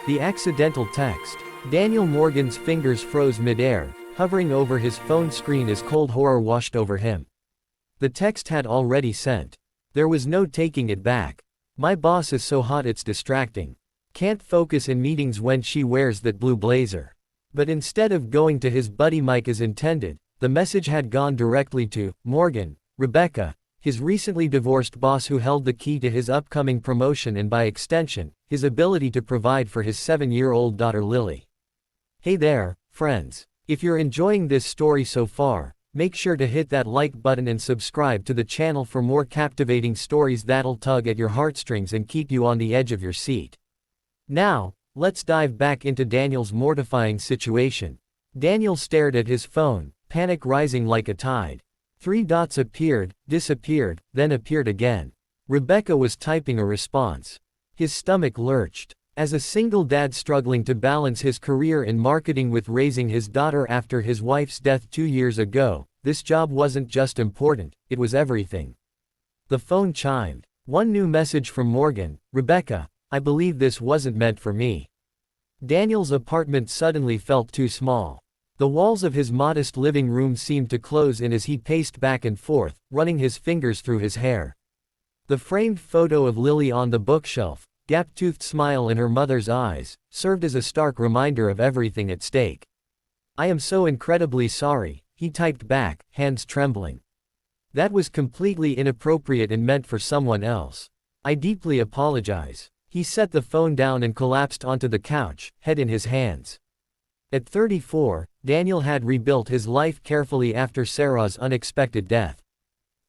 The accidental text. Daniel Morgan's fingers froze mid-air, hovering over his phone screen as cold horror washed over him. The text had already sent. There was no taking it back. My boss is so hot it's distracting. Can't focus in meetings when she wears that blue blazer. But instead of going to his buddy Mike as intended, the message had gone directly to Morgan, Rebecca, his recently divorced boss who held the key to his upcoming promotion and by extension, his ability to provide for his 7-year-old daughter Lily. Hey there, friends. If you're enjoying this story so far, make sure to hit that like button and subscribe to the channel for more captivating stories that'll tug at your heartstrings and keep you on the edge of your seat. Now, let's dive back into Daniel's mortifying situation. Daniel stared at his phone, panic rising like a tide. 3 dots appeared, disappeared, then appeared again. Rebecca was typing a response. His stomach lurched. As a single dad struggling to balance his career in marketing with raising his daughter after his wife's death 2 years ago, this job wasn't just important, it was everything. The phone chimed. One new message from Morgan: Rebecca, I believe this wasn't meant for me. Daniel's apartment suddenly felt too small. The walls of his modest living room seemed to close in as he paced back and forth, running his fingers through his hair. The framed photo of Lily on the bookshelf, gap-toothed smile in her mother's eyes, served as a stark reminder of everything at stake. I am so incredibly sorry, he typed back, hands trembling. That was completely inappropriate and meant for someone else. I deeply apologize. He set the phone down and collapsed onto the couch, head in his hands. At 34, Daniel had rebuilt his life carefully after Sarah's unexpected death.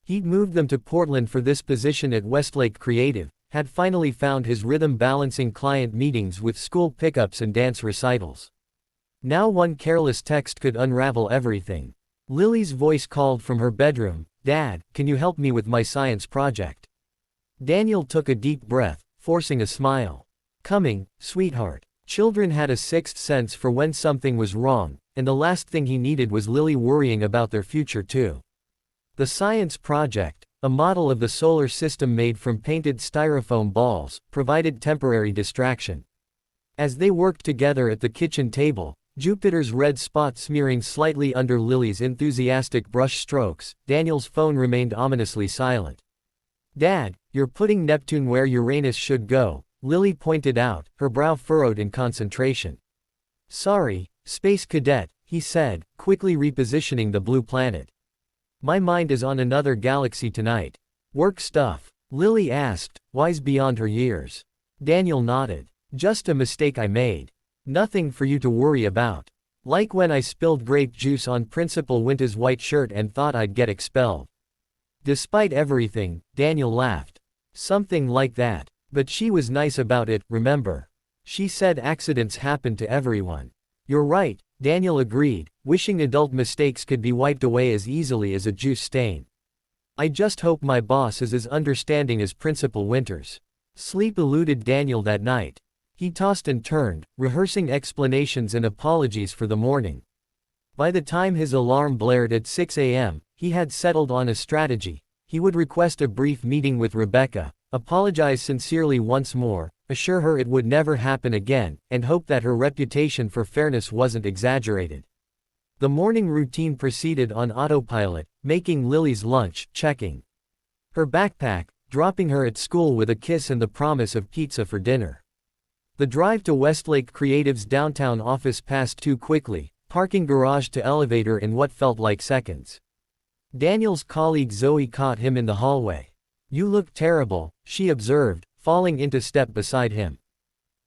He'd moved them to Portland for this position at Westlake Creative, had finally found his rhythm balancing client meetings with school pickups and dance recitals. Now one careless text could unravel everything. Lily's voice called from her bedroom, "Dad, can you help me with my science project?" Daniel took a deep breath, forcing a smile. "Coming, sweetheart." Children had a sixth sense for when something was wrong, and the last thing he needed was Lily worrying about their future too. The science project, a model of the solar system made from painted styrofoam balls, provided temporary distraction. As they worked together at the kitchen table, Jupiter's red spot smearing slightly under Lily's enthusiastic brush strokes, Daniel's phone remained ominously silent. "Dad, you're putting Neptune where Uranus should go," Lily pointed out, her brow furrowed in concentration. "Sorry, Space Cadet," he said, quickly repositioning the blue planet. "My mind is on another galaxy tonight." "Work stuff?" Lily asked, wise beyond her years. Daniel nodded. "Just a mistake I made. Nothing for you to worry about. Like when I spilled grape juice on Principal Winter's white shirt and thought I'd get expelled." Despite everything, Daniel laughed. "Something like that. But she was nice about it, remember? She said accidents happen to everyone." "You're right," Daniel agreed, wishing adult mistakes could be wiped away as easily as a juice stain. "I just hope my boss is as understanding as Principal Winters." Sleep eluded Daniel that night. He tossed and turned, rehearsing explanations and apologies for the morning. By the time his alarm blared at 6 a.m., he had settled on a strategy. He would request a brief meeting with Rebecca, apologize sincerely once more, assure her it would never happen again, and hope that her reputation for fairness wasn't exaggerated. The morning routine proceeded on autopilot, making Lily's lunch, checking her backpack, dropping her at school with a kiss and the promise of pizza for dinner. The drive to Westlake Creative's downtown office passed too quickly, parking garage to elevator in what felt like seconds. Daniel's colleague Zoe caught him in the hallway. "You look terrible," she observed, falling into step beside him.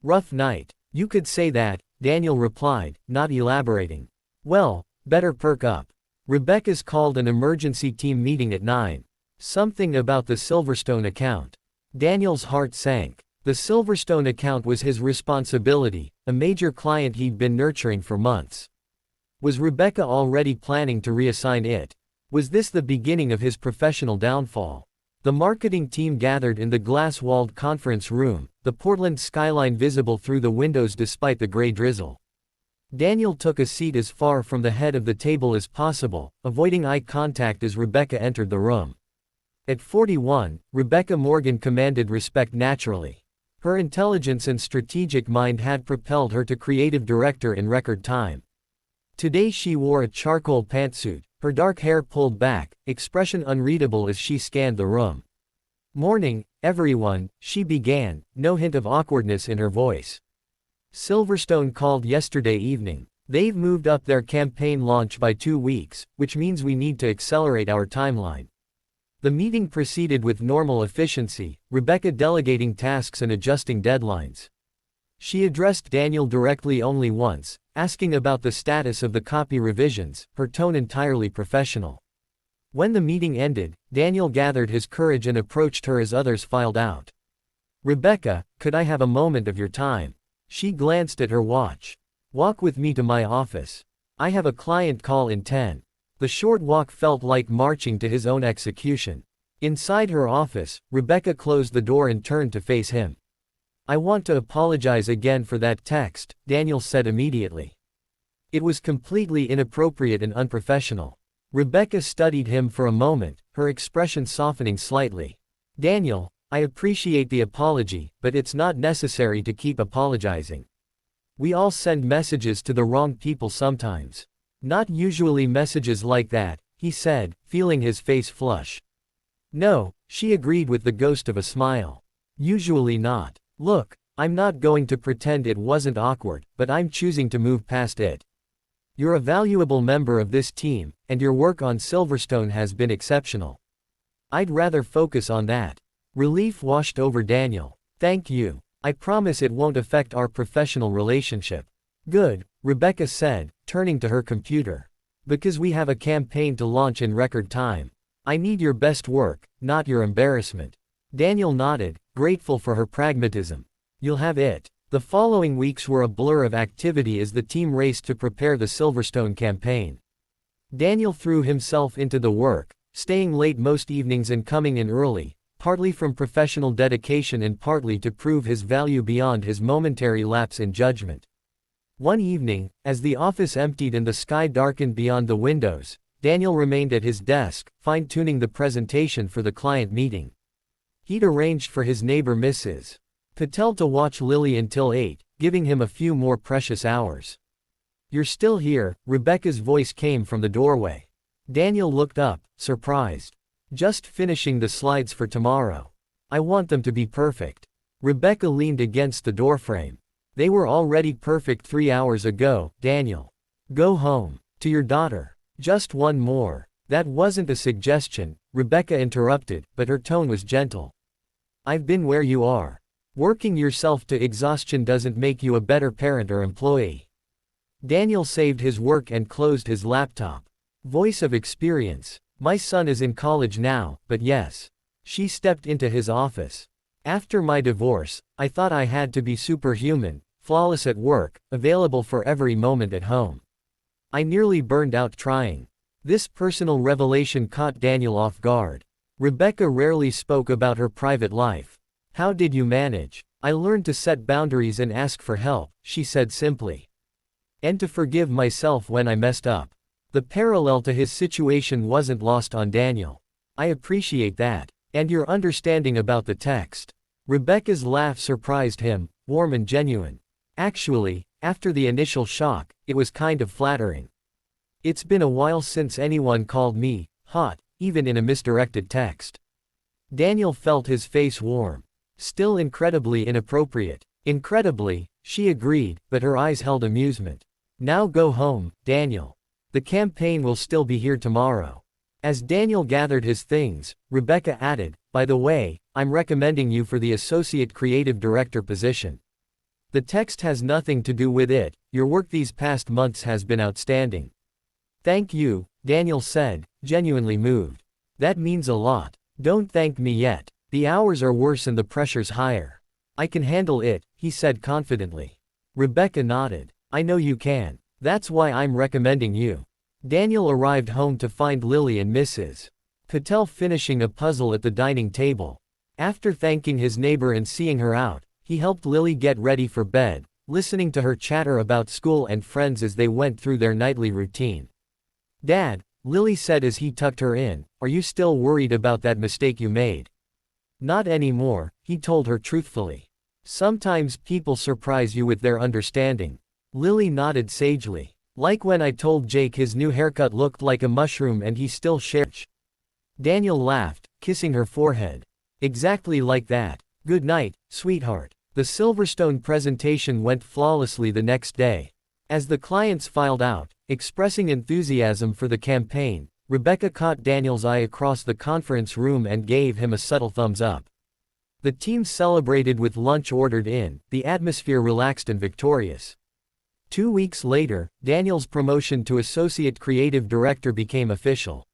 "Rough night." "You could say that," Daniel replied, not elaborating. "Well, better perk up. Rebecca's called an emergency team meeting at 9. Something about the Silverstone account." Daniel's heart sank. The Silverstone account was his responsibility, a major client he'd been nurturing for months. Was Rebecca already planning to reassign it? Was this the beginning of his professional downfall? The marketing team gathered in the glass-walled conference room, the Portland skyline visible through the windows despite the gray drizzle. Daniel took a seat as far from the head of the table as possible, avoiding eye contact as Rebecca entered the room. At 41, Rebecca Morgan commanded respect naturally. Her intelligence and strategic mind had propelled her to creative director in record time. Today she wore a charcoal pantsuit, her dark hair pulled back, expression unreadable as she scanned the room. "Morning, everyone," she began, no hint of awkwardness in her voice. "Silverstone called yesterday evening. They've moved up their campaign launch by 2 weeks, which means we need to accelerate our timeline." The meeting proceeded with normal efficiency, Rebecca delegating tasks and adjusting deadlines. She addressed Daniel directly only once, asking about the status of the copy revisions, her tone entirely professional. When the meeting ended, Daniel gathered his courage and approached her as others filed out. "Rebecca, could I have a moment of your time?" She glanced at her watch. "Walk with me to my office. I have a client call in 10. The short walk felt like marching to his own execution. Inside her office, Rebecca closed the door and turned to face him. "I want to apologize again for that text," Daniel said immediately. "It was completely inappropriate and unprofessional." Rebecca studied him for a moment, her expression softening slightly. "Daniel, I appreciate the apology, but it's not necessary to keep apologizing. We all send messages to the wrong people sometimes." "Not usually messages like that," he said, feeling his face flush. "No," she agreed with the ghost of a smile. "Usually not. Look, I'm not going to pretend it wasn't awkward, but I'm choosing to move past it. You're a valuable member of this team, and your work on Silverstone has been exceptional. I'd rather focus on that." Relief washed over Daniel. "Thank you. I promise it won't affect our professional relationship." "Good," Rebecca said, turning to her computer. "Because we have a campaign to launch in record time. I need your best work, not your embarrassment." Daniel nodded, grateful for her pragmatism. "You'll have it." The following weeks were a blur of activity as the team raced to prepare the Silverstone campaign. Daniel threw himself into the work, staying late most evenings and coming in early, partly from professional dedication and partly to prove his value beyond his momentary lapse in judgment. One evening, as the office emptied and the sky darkened beyond the windows, Daniel remained at his desk, fine-tuning the presentation for the client meeting. He'd arranged for his neighbor Mrs. Patel to watch Lily until 8, giving him a few more precious hours. "You're still here," Rebecca's voice came from the doorway. Daniel looked up, surprised. "Just finishing the slides for tomorrow. I want them to be perfect." Rebecca leaned against the doorframe. "They were already perfect 3 hours ago, Daniel. Go home. To your daughter." "Just one more." "That wasn't a suggestion," Rebecca interrupted, but her tone was gentle. "I've been where you are. Working yourself to exhaustion doesn't make you a better parent or employee." Daniel saved his work and closed his laptop. Voice of experience. "My son is in college now, but yes." She stepped into his office. "After my divorce, I thought I had to be superhuman, flawless at work, available for every moment at home. I nearly burned out trying." This personal revelation caught Daniel off guard. Rebecca rarely spoke about her private life. "How did you manage?" "I learned to set boundaries and ask for help," she said simply. "And to forgive myself when I messed up." The parallel to his situation wasn't lost on Daniel. "I appreciate that. And your understanding about the text." Rebecca's laugh surprised him, warm and genuine. "Actually, after the initial shock, it was kind of flattering. It's been a while since anyone called me hot, even in a misdirected text." Daniel felt his face warm. "Still incredibly inappropriate." "Incredibly," she agreed, but her eyes held amusement. "Now go home, Daniel. The campaign will still be here tomorrow." As Daniel gathered his things, Rebecca added, "By the way, I'm recommending you for the Associate Creative Director position. The text has nothing to do with it, your work these past months has been outstanding." "Thank you," Daniel said, genuinely moved. "That means a lot." "Don't thank me yet. The hours are worse and the pressure's higher." "I can handle it," he said confidently. Rebecca nodded. "I know you can. That's why I'm recommending you." Daniel arrived home to find Lily and Mrs. Patel finishing a puzzle at the dining table. After thanking his neighbor and seeing her out, he helped Lily get ready for bed, listening to her chatter about school and friends as they went through their nightly routine. "Dad," Lily said as he tucked her in, "are you still worried about that mistake you made?" "Not anymore," he told her truthfully. Sometimes people surprise you with their understanding. Lily nodded sagely. Like when I told Jake his new haircut looked like a mushroom and he still shared. Daniel laughed, kissing her forehead. Exactly like that. Good night, sweetheart. The Silverstone presentation went flawlessly the next day. As the clients filed out, expressing enthusiasm for the campaign, Rebecca caught Daniel's eye across the conference room and gave him a subtle thumbs up. The team celebrated with lunch ordered in, the atmosphere relaxed and victorious. 2 weeks later, Daniel's promotion to Associate Creative Director became official.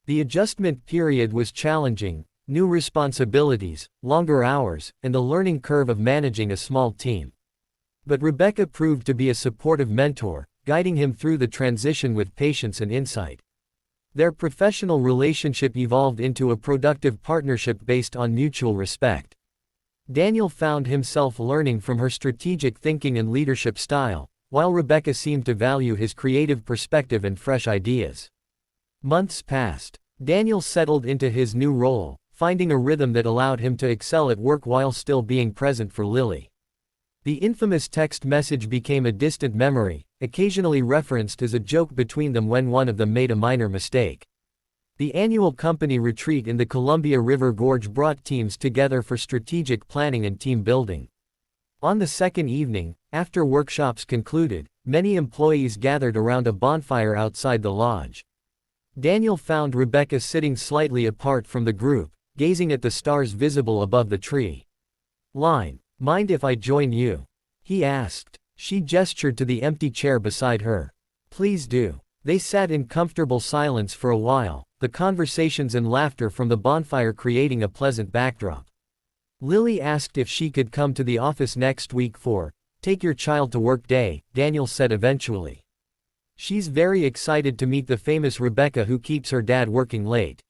The adjustment period was challenging, new responsibilities, longer hours, and the learning curve of managing a small team. But Rebecca proved to be a supportive mentor, guiding him through the transition with patience and insight. Their professional relationship evolved into a productive partnership based on mutual respect. Daniel found himself learning from her strategic thinking and leadership style, while Rebecca seemed to value his creative perspective and fresh ideas. Months passed. Daniel settled into his new role, finding a rhythm that allowed him to excel at work while still being present for Lily. The infamous text message became a distant memory, occasionally referenced as a joke between them when one of them made a minor mistake. The annual company retreat in the Columbia River Gorge brought teams together for strategic planning and team building. On the second evening, after workshops concluded, many employees gathered around a bonfire outside the lodge. Daniel found Rebecca sitting slightly apart from the group, gazing at the stars visible above the tree. Mind if I join you?" he asked. She gestured to the empty chair beside her. "Please do." They sat in comfortable silence for a while, the conversations and laughter from the bonfire creating a pleasant backdrop. Lily asked if she could come to the office next week for Take Your Child to Work Day, Daniel said eventually. She's very excited to meet the famous Rebecca who keeps her dad working late.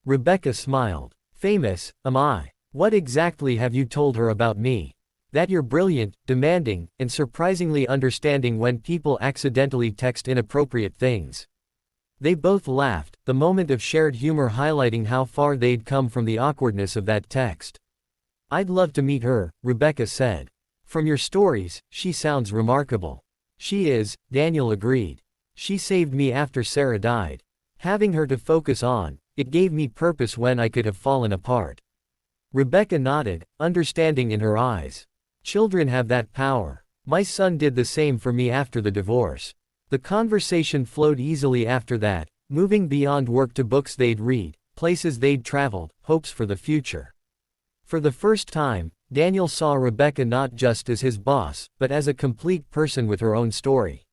Rebecca smiled. "Famous, am I? What exactly have you told her about me?" "That you're brilliant, demanding, and surprisingly understanding when people accidentally text inappropriate things." They both laughed, the moment of shared humor highlighting how far they'd come from the awkwardness of that text. "I'd love to meet her," Rebecca said. "From your stories, she sounds remarkable." "She is," Daniel agreed. "She saved me after Sarah died. Having her to focus on, it gave me purpose when I could have fallen apart." Rebecca nodded, understanding in her eyes. "Children have that power. My son did the same for me after the divorce." The conversation flowed easily after that, moving beyond work to books they'd read, places they'd traveled, hopes for the future. For the first time, Daniel saw Rebecca not just as his boss, but as a complete person with her own story.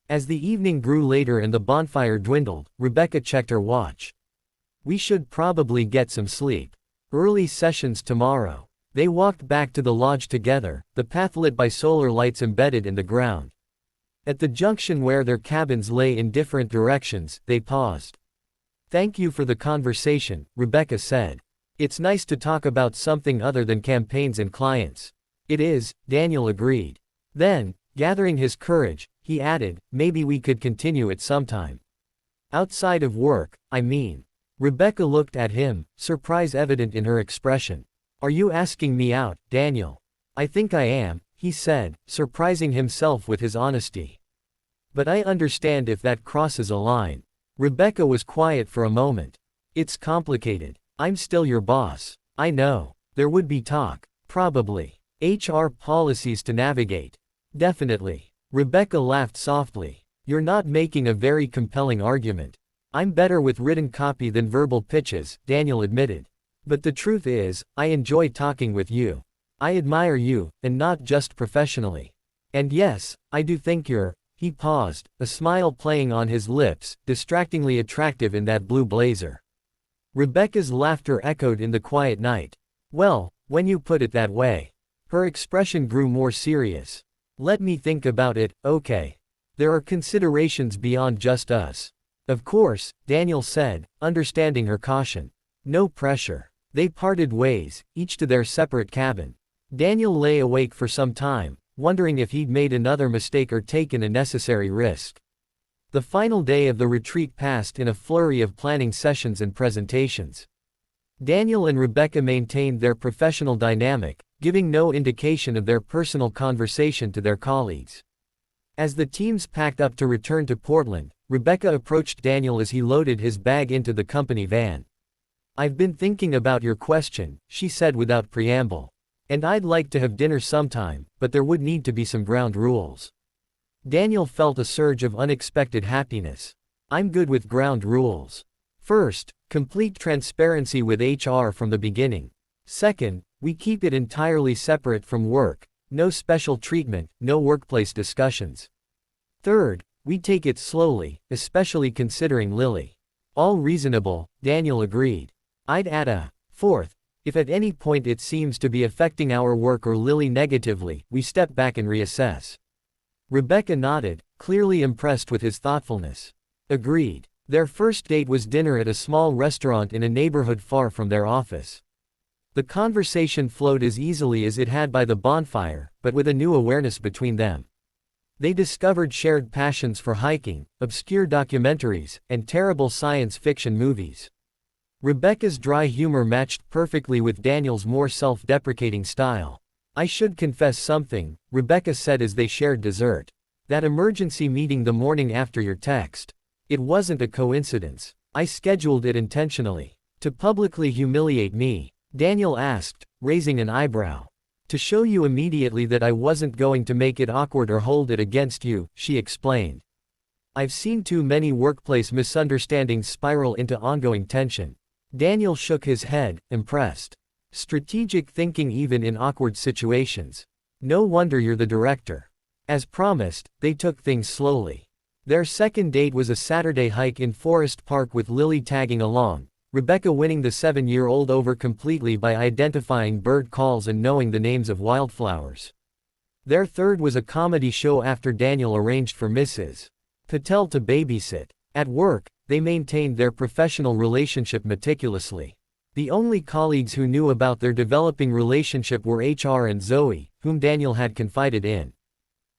As the evening grew later and the bonfire dwindled, Rebecca checked her watch. "We should probably get some sleep. Early sessions tomorrow." They walked back to the lodge together, the path lit by solar lights embedded in the ground. At the junction where their cabins lay in different directions, they paused. "Thank you for the conversation," Rebecca said. "It's nice to talk about something other than campaigns and clients." "It is," Daniel agreed. Then, gathering his courage, he added, "Maybe we could continue it sometime. Outside of work, I mean." Rebecca looked at him, surprise evident in her expression. "Are you asking me out, Daniel?" "I think I am," he said, surprising himself with his honesty. "But I understand if that crosses a line." Rebecca was quiet for a moment. "It's complicated. I'm still your boss." "I know. There would be talk. Probably. HR policies to navigate." "Definitely." Rebecca laughed softly. "You're not making a very compelling argument." "I'm better with written copy than verbal pitches," Daniel admitted. "But the truth is, I enjoy talking with you. I admire you, and not just professionally. And yes, I do think you're—" He paused, a smile playing on his lips, distractingly attractive in that blue blazer. Rebecca's laughter echoed in the quiet night. "Well, when you put it that way." Her expression grew more serious. "Let me think about it, okay? There are considerations beyond just us." "Of course," Daniel said, understanding her caution. "No pressure." They parted ways, each to their separate cabin. Daniel lay awake for some time, wondering if he'd made another mistake or taken a necessary risk. The final day of the retreat passed in a flurry of planning sessions and presentations. Daniel and Rebecca maintained their professional dynamic, giving no indication of their personal conversation to their colleagues. As the teams packed up to return to Portland, Rebecca approached Daniel as he loaded his bag into the company van. "I've been thinking about your question," she said without preamble. "And I'd like to have dinner sometime, but there would need to be some ground rules." Daniel felt a surge of unexpected happiness. "I'm good with ground rules. First, complete transparency with HR from the beginning. Second, we keep it entirely separate from work, no special treatment, no workplace discussions. Third, we take it slowly, especially considering Lily." "All reasonable," Daniel agreed. "I'd add a fourth. If at any point it seems to be affecting our work or Lily negatively, we step back and reassess." Rebecca nodded, clearly impressed with his thoughtfulness. "Agreed." Their first date was dinner at a small restaurant in a neighborhood far from their office. The conversation flowed as easily as it had by the bonfire, but with a new awareness between them. They discovered shared passions for hiking, obscure documentaries, and terrible science fiction movies. Rebecca's dry humor matched perfectly with Daniel's more self-deprecating style. "I should confess something," Rebecca said as they shared dessert. "That emergency meeting the morning after your text. It wasn't a coincidence. I scheduled it intentionally. To publicly humiliate me?" Daniel asked, raising an eyebrow. "To show you immediately that I wasn't going to make it awkward or hold it against you," she explained. "I've seen too many workplace misunderstandings spiral into ongoing tension." Daniel shook his head, impressed. "Strategic thinking even in awkward situations. No wonder you're the director." As promised, they took things slowly. Their second date was a Saturday hike in Forest Park with Lily tagging along, Rebecca winning the 7-year-old over completely by identifying bird calls and knowing the names of wildflowers. Their third was a comedy show after Daniel arranged for Mrs. Patel to babysit. At work, they maintained their professional relationship meticulously. The only colleagues who knew about their developing relationship were HR and Zoe, whom Daniel had confided in.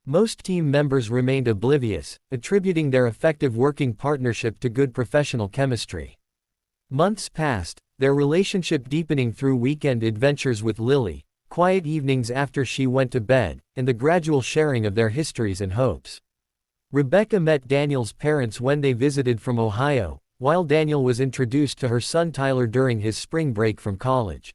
Most team members remained oblivious, attributing their effective working partnership to good professional chemistry. Months passed, their relationship deepening through weekend adventures with Lily, quiet evenings after she went to bed, and the gradual sharing of their histories and hopes. Rebecca met Daniel's parents when they visited from Ohio, while Daniel was introduced to her son Tyler during his spring break from college.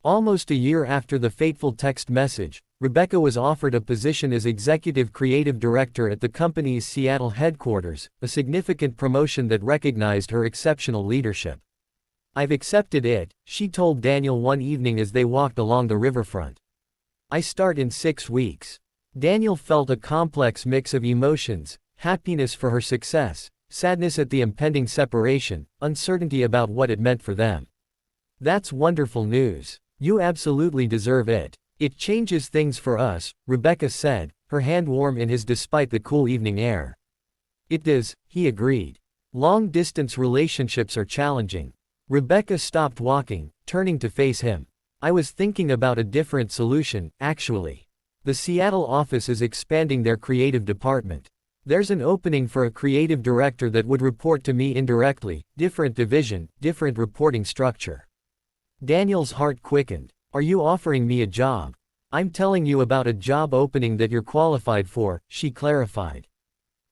Almost a year after the fateful text message, Rebecca was offered a position as executive creative director at the company's Seattle headquarters, a significant promotion that recognized her exceptional leadership. "I've accepted it," she told Daniel one evening as they walked along the riverfront. "I start in 6 weeks." Daniel felt a complex mix of emotions: happiness for her success, sadness at the impending separation, uncertainty about what it meant for them. "That's wonderful news. You absolutely deserve it. It changes things for us," Rebecca said, her hand warm in his despite the cool evening air. "It does," he agreed. "Long-distance relationships are challenging." Rebecca stopped walking, turning to face him. "I was thinking about a different solution, actually. The Seattle office is expanding their creative department. There's an opening for a creative director that would report to me indirectly, different division, different reporting structure." Daniel's heart quickened. "Are you offering me a job?" "I'm telling you about a job opening that you're qualified for," she clarified.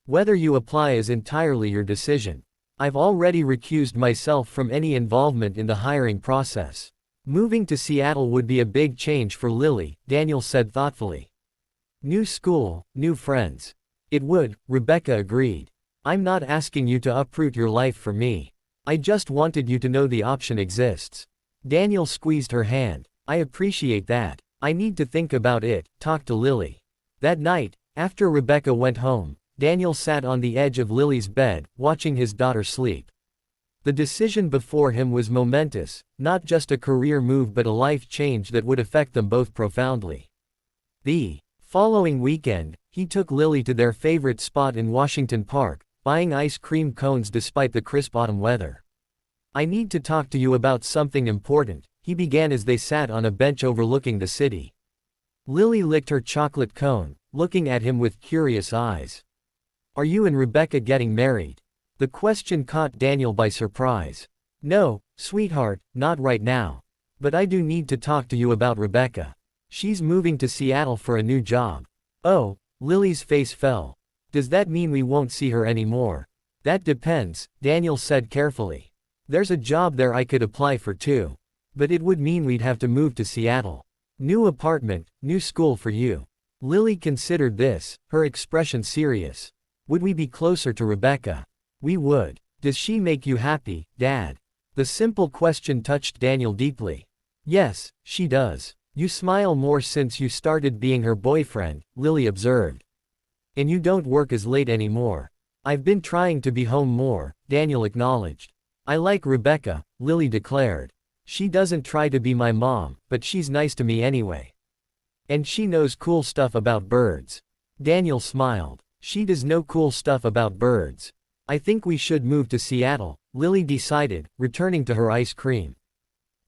"Whether you apply is entirely your decision. I've already recused myself from any involvement in the hiring process." "Moving to Seattle would be a big change for Lily," Daniel said thoughtfully. "New school, new friends." "It would," Rebecca agreed. "I'm not asking you to uproot your life for me. I just wanted you to know the option exists." Daniel squeezed her hand. "I appreciate that. I need to think about it, talk to Lily." That night, after Rebecca went home, Daniel sat on the edge of Lily's bed, watching his daughter sleep. The decision before him was momentous, not just a career move but a life change that would affect them both profoundly. The following weekend, he took Lily to their favorite spot in Washington Park, buying ice cream cones despite the crisp autumn weather. "I need to talk to you about something important," he began as they sat on a bench overlooking the city. Lily licked her chocolate cone, looking at him with curious eyes. "Are you and Rebecca getting married?" The question caught Daniel by surprise. "No, sweetheart, not right now. But I do need to talk to you about Rebecca." She's moving to Seattle for a new job. Oh, Lily's face fell. Does that mean we won't see her anymore? That depends, Daniel said carefully. There's a job there I could apply for too. But it would mean we'd have to move to Seattle. New apartment, new school for you. Lily considered this, her expression serious. Would we be closer to Rebecca? We would. Does she make you happy, Dad? The simple question touched Daniel deeply. Yes, she does. You smile more since you started being her boyfriend, Lily observed. And you don't work as late anymore. I've been trying to be home more, Daniel acknowledged. I like Rebecca, Lily declared. She doesn't try to be my mom, but she's nice to me anyway. And she knows cool stuff about birds. Daniel smiled. She does know cool stuff about birds. I think we should move to Seattle, Lily decided, returning to her ice cream.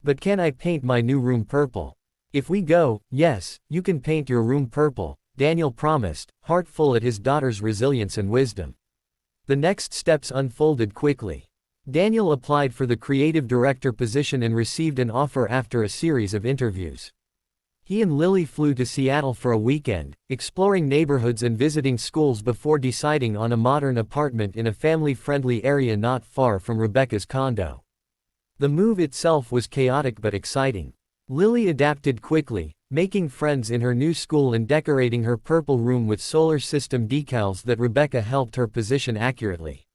But can I paint my new room purple? If we go, yes, you can paint your room purple, Daniel promised, heart full at his daughter's resilience and wisdom. The next steps unfolded quickly. Daniel applied for the creative director position and received an offer after a series of interviews. He and Lily flew to Seattle for a weekend, exploring neighborhoods and visiting schools before deciding on a modern apartment in a family-friendly area not far from Rebecca's condo. The move itself was chaotic but exciting. Lily adapted quickly, making friends in her new school and decorating her purple room with solar system decals that Rebecca helped her position accurately.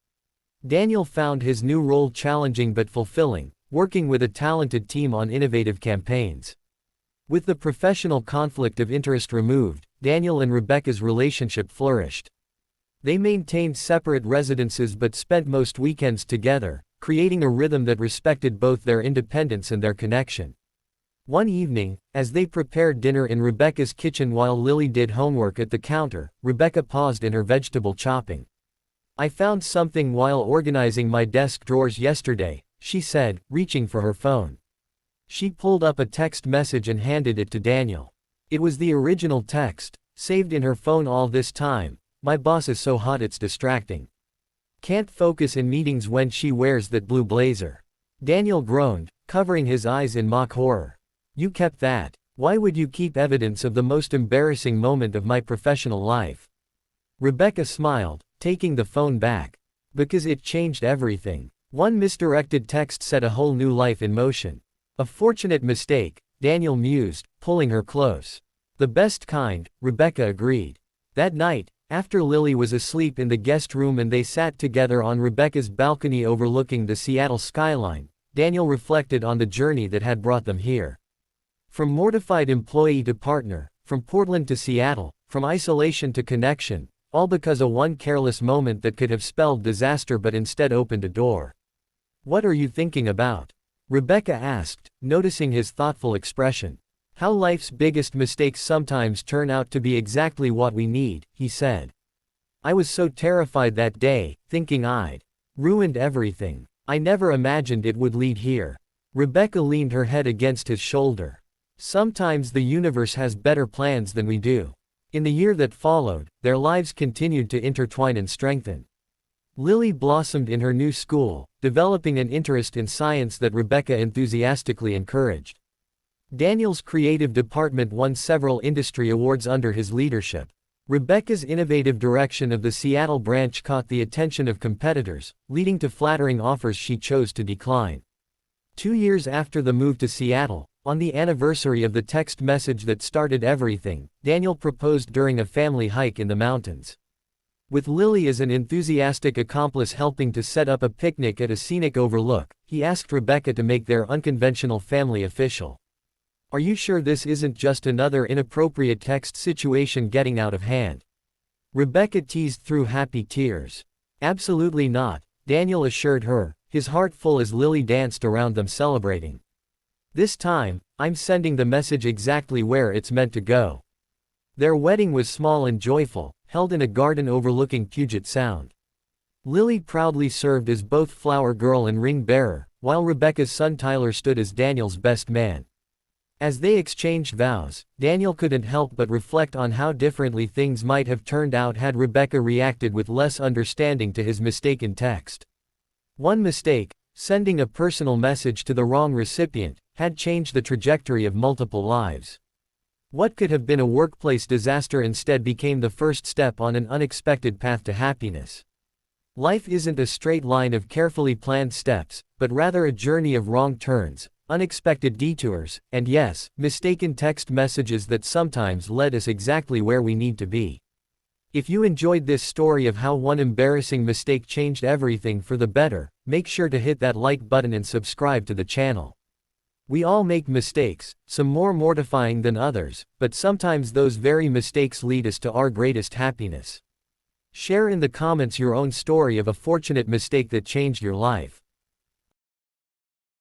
Daniel found his new role challenging but fulfilling, working with a talented team on innovative campaigns. With the professional conflict of interest removed, Daniel and Rebecca's relationship flourished. They maintained separate residences but spent most weekends together, creating a rhythm that respected both their independence and their connection. One evening, as they prepared dinner in Rebecca's kitchen while Lily did homework at the counter, Rebecca paused in her vegetable chopping. I found something while organizing my desk drawers yesterday, she said, reaching for her phone. She pulled up a text message and handed it to Daniel. It was the original text, saved in her phone all this time. My boss is so hot it's distracting. Can't focus in meetings when she wears that blue blazer. Daniel groaned, covering his eyes in mock horror. You kept that. Why would you keep evidence of the most embarrassing moment of my professional life? Rebecca smiled, taking the phone back. Because it changed everything. One misdirected text set a whole new life in motion. A fortunate mistake, Daniel mused, pulling her close. The best kind, Rebecca agreed. That night, after Lily was asleep in the guest room and they sat together on Rebecca's balcony overlooking the Seattle skyline, Daniel reflected on the journey that had brought them here. From mortified employee to partner, from Portland to Seattle, from isolation to connection, all because of one careless moment that could have spelled disaster but instead opened a door. What are you thinking about? Rebecca asked, noticing his thoughtful expression. How life's biggest mistakes sometimes turn out to be exactly what we need, he said. I was so terrified that day, thinking I'd ruined everything. I never imagined it would lead here. Rebecca leaned her head against his shoulder. Sometimes the universe has better plans than we do. In the year that followed, their lives continued to intertwine and strengthen. Lily blossomed in her new school, developing an interest in science that Rebecca enthusiastically encouraged. Daniel's creative department won several industry awards under his leadership. Rebecca's innovative direction of the Seattle branch caught the attention of competitors, leading to flattering offers she chose to decline. 2 years after the move to Seattle, on the anniversary of the text message that started everything, Daniel proposed during a family hike in the mountains. With Lily as an enthusiastic accomplice helping to set up a picnic at a scenic overlook, he asked Rebecca to make their unconventional family official. Are you sure this isn't just another inappropriate text situation getting out of hand? Rebecca teased through happy tears. Absolutely not, Daniel assured her, his heart full as Lily danced around them celebrating. This time, I'm sending the message exactly where it's meant to go. Their wedding was small and joyful, held in a garden overlooking Puget Sound. Lily proudly served as both flower girl and ring bearer, while Rebecca's son Tyler stood as Daniel's best man. As they exchanged vows, Daniel couldn't help but reflect on how differently things might have turned out had Rebecca reacted with less understanding to his mistaken text. One mistake, sending a personal message to the wrong recipient, had changed the trajectory of multiple lives. What could have been a workplace disaster instead became the first step on an unexpected path to happiness. Life isn't a straight line of carefully planned steps, but rather a journey of wrong turns, unexpected detours, and yes, mistaken text messages that sometimes led us exactly where we need to be. If you enjoyed this story of how one embarrassing mistake changed everything for the better, make sure to hit that like button and subscribe to the channel. We all make mistakes, some more mortifying than others, but sometimes those very mistakes lead us to our greatest happiness. Share in the comments your own story of a fortunate mistake that changed your life.